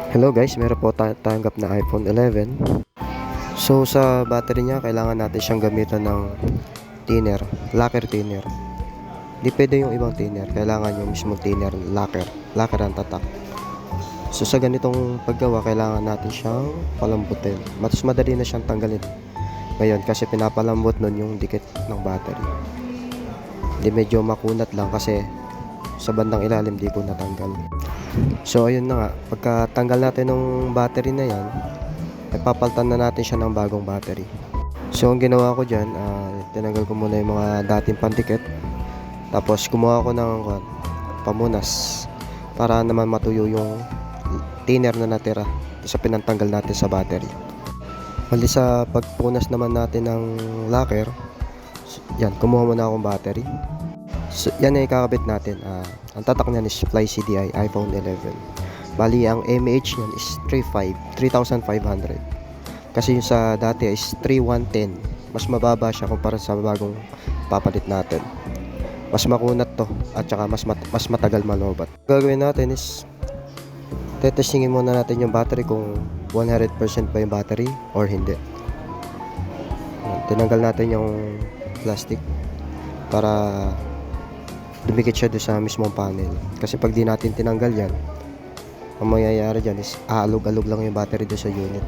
Hello guys, meron po tanggap na iPhone 11. So sa battery niya, kailangan natin siyang gamitan ng thinner, lacquer thinner. Di pwede yung ibang thinner, kailangan yung mismong thinner, lacquer ang tatak. So sa ganitong paggawa, kailangan natin siyang palambutin. Mas madali na siyang tanggalin ngayon kasi pinapalambot nun yung dikit ng battery. Di medyo makunat lang kasi sa bandang ilalim di ko natanggal. So ayun na nga, pagka tanggal natin ng battery na yan, nagpapalitan na natin siya ng bagong battery. So ang ginawa ko dyan, tinanggal ko muna yung mga dating pandikit. Tapos kumuha ko ng pamunas para naman matuyo yung thinner na natira sa pinantanggal natin sa battery. Mali sa pagpunas naman natin ng lacquer, yan, kumuha muna akong battery. So, yan ay kakabit natin. Ang tatak niyan is Fly CDI iPhone 11. Bali, ang mAh niyan is 3,500. Kasi yung sa dati is 3,110. Mas mababa siya kumpara sa bagong papalit natin. Mas makunat to at saka mas matagal malobat. Gagawin natin is tetestingin muna natin yung battery kung 100% pa yung battery or hindi. Tinanggal natin yung plastic para dumikit siya doon sa mismong panel. Kasi pag di natin tinanggal yan, ang mangyayari dyan is aalog-alog lang yung battery doon sa unit.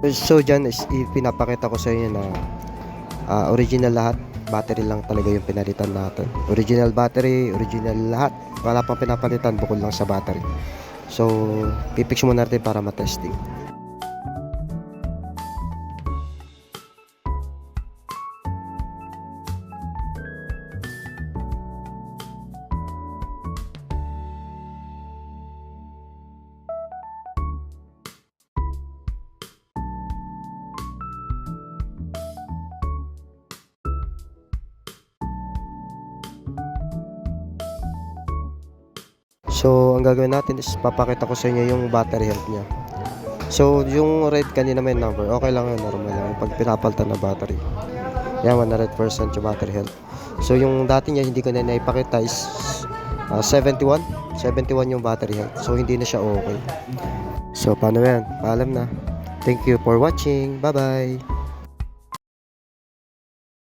So dyan is pinapakita ko sa inyo na original lahat, battery lang talaga yung pinalitan natin. Original battery, original lahat, wala pang pinapalitan bukod lang sa battery. So pipix muna natin para matesting. So ang gagawin natin is papakita ko sa inyo yung battery health niya. So yung red kanina may number, okay lang yun, normal lang pag pinapalitan na battery. Yan, 100% yung battery health. So yung dati niya hindi ko na naipakita is 71 yung battery health. So hindi na siya okay. So paano yan? Paalam na. Thank you for watching. Bye bye.